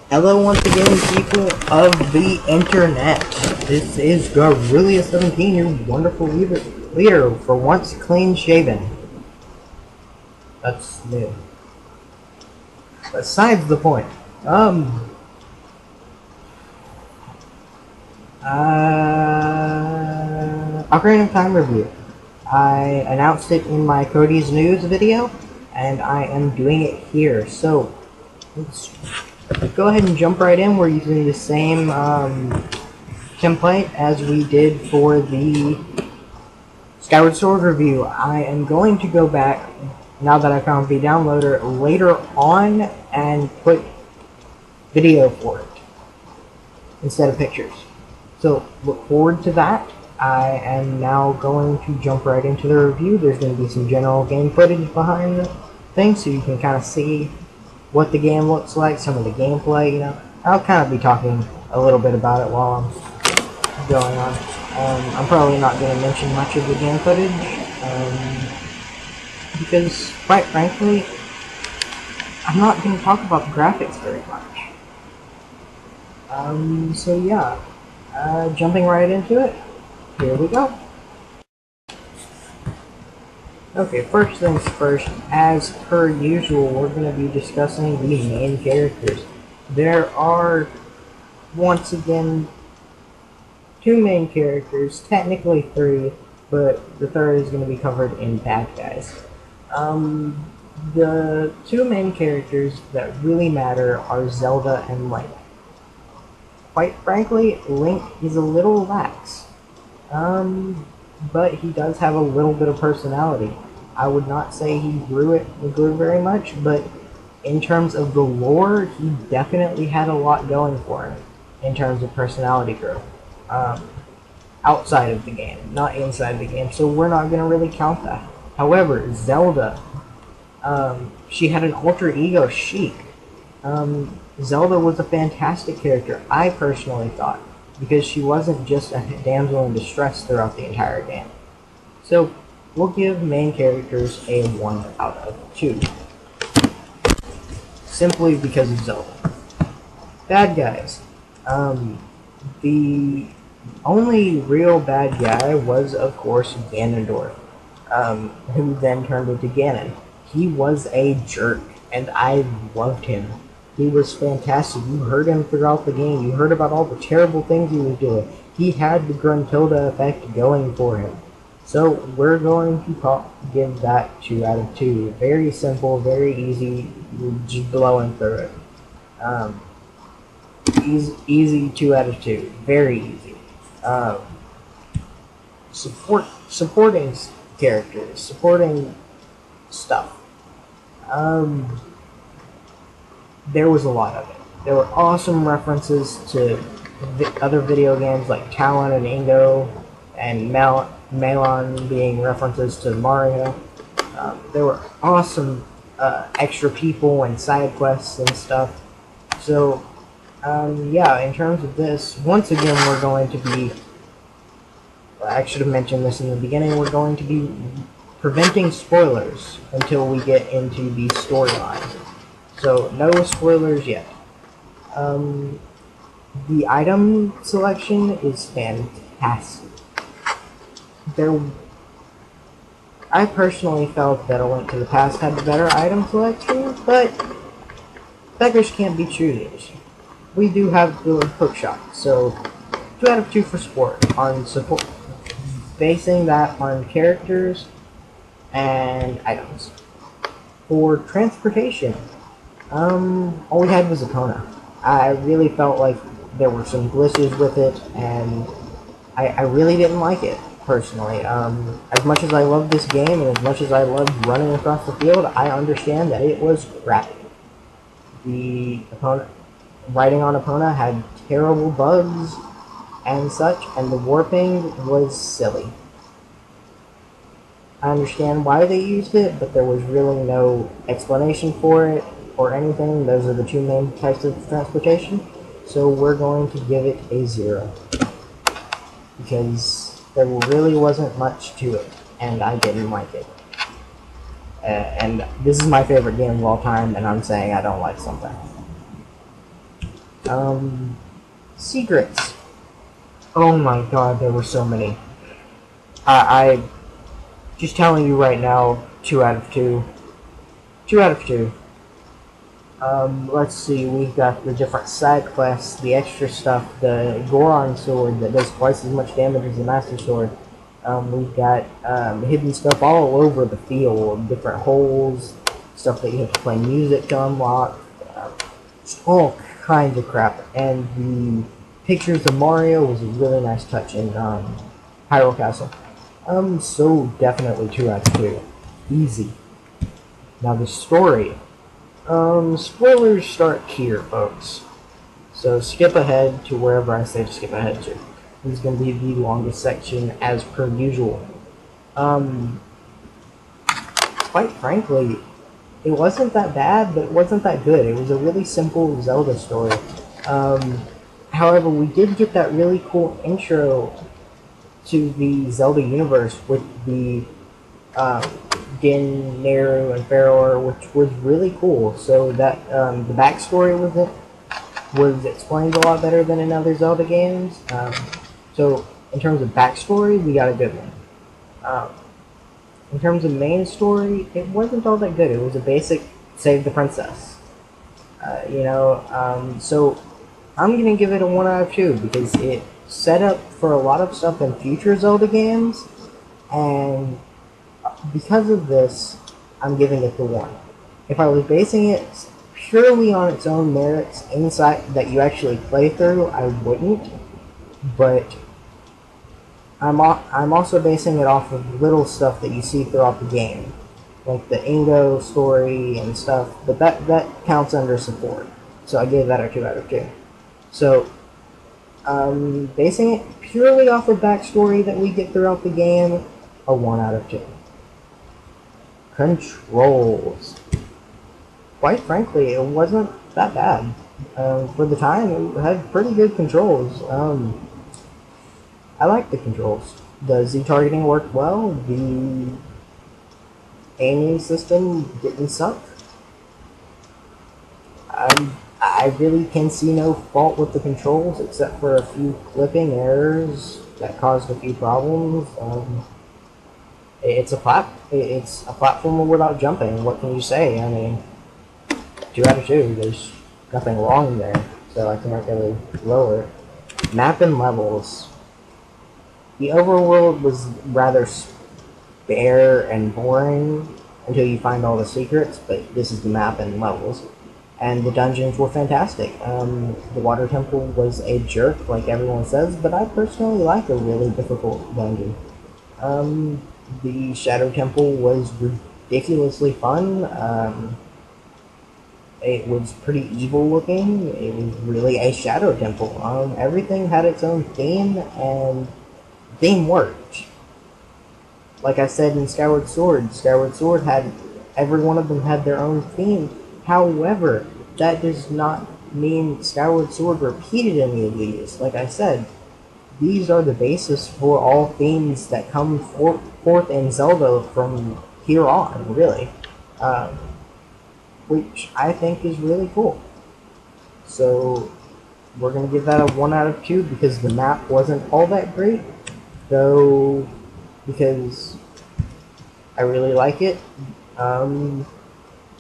Hello once again, people of the internet. This is Gorilla17, your wonderful leader, for once clean shaven. That's new. Besides the point. Ocarina of Time review. I announced it in my Cody's News video, and I am doing it here. So, let's go ahead and jump right in. We're using the same template as we did for the Skyward Sword review. I am going to go back, now that I found the downloader, later on and put video for it instead of pictures. So look forward to that. I am now going to jump right into the review. There's going to be some general game footage behind the thing, so you can kind of see what the game looks like, some of the gameplay, you know. I'll kind of be talking a little bit about it while I'm going on. I'm probably not going to mention much of the game footage, because, quite frankly, I'm not going to talk about the graphics very much. So yeah, jumping right into it. Here we go. Okay, first things first, as per usual, we're going to be discussing the main characters. There are, once again, two main characters, technically three, but the third is going to be covered in bad guys. The two main characters that really matter are Zelda and Link. Quite frankly, Link is a little lax. But he does have a little bit of personality. I would not say he grew very much, but in terms of the lore, he definitely had a lot going for him in terms of personality growth. Outside of the game, not inside the game, so we're not going to really count that. However, Zelda, she had an alter ego, Sheik. Zelda was a fantastic character, I personally thought, because she wasn't just a damsel in distress throughout the entire game. So, we'll give main characters a 1 out of 2. Simply because of Zelda. Bad guys. The only real bad guy was, of course, Ganondorf, who then turned into Ganon. He was a jerk, and I loved him. He was fantastic. You heard him throughout the game. You heard about all the terrible things he was doing. He had the Gruntilda effect going for him. So we're going to give that 2 out of 2. Very simple, very easy, just blowing through it. Easy 2 out of 2. Very easy. Supporting characters, supporting stuff. There was a lot of it. There were awesome references to other video games like Talon and Ingo, and Malon being references to Mario. There were awesome extra people and side quests and stuff. So, yeah, in terms of this, once again we're going to be, I should have mentioned this in the beginning, we're going to be preventing spoilers until we get into the storyline. So, no spoilers yet. The item selection is fantastic. I personally felt that A Link to the Past had the better item selection, but beggars can't be choosers. We do have the hook shot, so 2 out of 2 for support, basing that on characters and items. For transportation, all we had was Epona. I really felt like there were some glitches with it, and I really didn't like it, personally. As much as I love this game, and as much as I loved running across the field, I understand that it was crappy. The riding on Epona had terrible bugs and such, and the warping was silly. I understand why they used it, but there was really no explanation for it or anything. Those are the two main types of transportation. So we're going to give it a 0. Because there really wasn't much to it, and I didn't like it. And this is my favorite game of all time, and I'm saying I don't like something. Secrets. Oh my god, there were so many. I just telling you right now, 2 out of 2. 2 out of 2. Let's see, we've got the different side quests, the extra stuff, the Goron sword that does twice as much damage as the Master Sword. We've got hidden stuff all over the field, different holes, stuff that you have to play music to unlock, all kinds of crap. And the pictures of Mario was a really nice touch in Hyrule Castle. So definitely 2 out of 2. Easy. Now the story. Spoilers start here, folks. So skip ahead to wherever I say to skip ahead to. This is going to be the longest section as per usual. Quite frankly, it wasn't that bad, but it wasn't that good. It was a really simple Zelda story. However, we did get that really cool intro to the Zelda universe with the Din, Neru, and Faror, which was really cool. So that the backstory with it was explained a lot better than in other Zelda games. So in terms of backstory, we got a good one. In terms of main story, it wasn't all that good. It was a basic save the princess. So I'm gonna give it a 1 out of 2 because it set up for a lot of stuff in future Zelda games, and because of this, I'm giving it the 1. If I was basing it purely on its own merits inside that you actually play through, I wouldn't. But I'm also basing it off of little stuff that you see throughout the game, like the Ingo story and stuff. But that counts under support, so I gave that a 2 out of 2. So basing it purely off of backstory that we get throughout the game, a 1 out of 2. Controls. Quite frankly, it wasn't that bad. For the time, it had pretty good controls. I like the controls. The Z targeting worked well. The aiming system didn't suck. I really can see no fault with the controls except for a few clipping errors that caused a few problems. It's a platformer without jumping. What can you say? I mean, 2 out of 2. There's nothing wrong there, so I can't really lower it. Map and levels. The overworld was rather spare and boring until you find all the secrets, but this is the map and levels. And the dungeons were fantastic. The water temple was a jerk, like everyone says, but I personally like a really difficult dungeon. The Shadow Temple was ridiculously fun. It was pretty evil looking. It was really a Shadow Temple. Everything had its own theme, and the theme worked. Like I said in Skyward Sword had, every one of them had their own theme. However, that does not mean Skyward Sword repeated any of these. Like I said, these are the basis for all themes that come forth in Zelda from here on, really. Which I think is really cool. So, we're going to give that a 1 out of 2 because the map wasn't all that great. Though, because I really like it.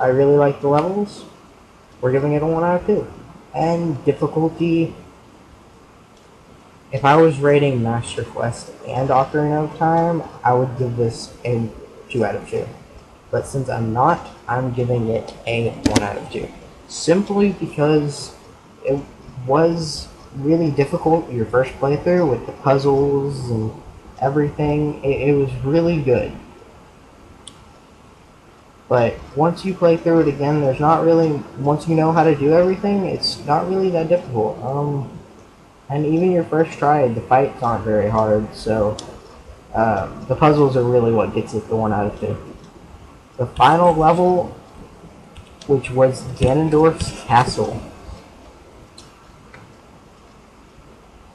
I really like the levels. We're giving it a 1 out of 2. And difficulty, if I was rating Master Quest and Ocarina of Time, I would give this a 2 out of 2. But since I'm not, I'm giving it a 1 out of 2. Simply because it was really difficult your first playthrough with the puzzles and everything. It was really good. But once you play through it again, there's not really, once you know how to do everything, it's not really that difficult. And even your first try, the fights aren't very hard, so the puzzles are really what gets it the 1 out of 2. The final level, which was Ganondorf's Castle.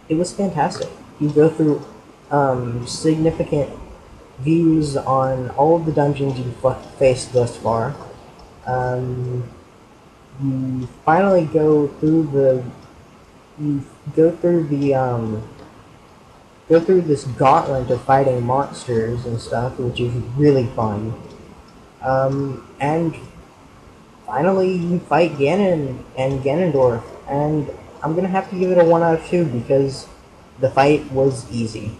It was fantastic. You go through significant views on all of the dungeons you've faced thus far. You finally go through the you go through the go through this gauntlet of fighting monsters and stuff, which is really fun. And finally, you fight Ganon and Ganondorf, and I'm gonna have to give it a 1 out of 2 because the fight was easy.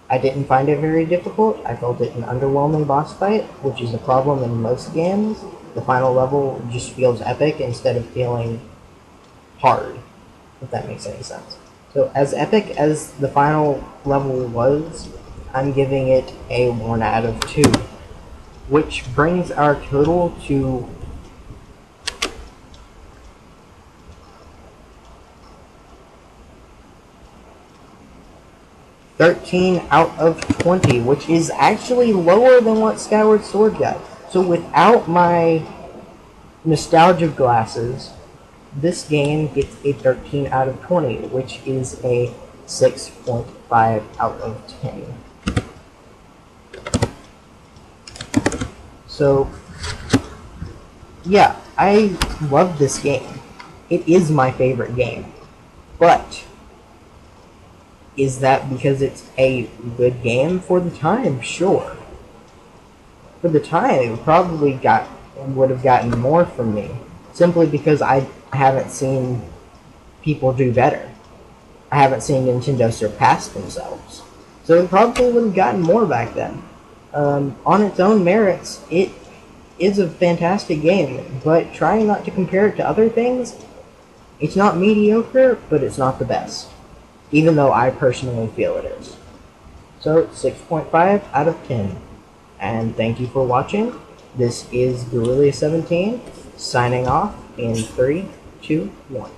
I didn't find it very difficult. I felt it an underwhelming boss fight, which is a problem in most games. The final level just feels epic instead of feeling hard, if that makes any sense. So as epic as the final level was, I'm giving it a 1 out of 2, which brings our total to 13 out of 20, which is actually lower than what Skyward Sword got. So without my nostalgia glasses, this game gets a 13 out of 20, which is a 6.5 out of 10. So, yeah, I love this game. It is my favorite game. But is that because it's a good game for the time? Sure. For the time, it probably would have gotten more from me, simply because I haven't seen people do better. I haven't seen Nintendo surpass themselves. So it probably would have gotten more back then. On its own merits, it is a fantastic game, but trying not to compare it to other things, it's not mediocre, but it's not the best. Even though I personally feel it is. So, 6.5 out of 10. And thank you for watching. This is Gorilla17, signing off in 3, 2, 1.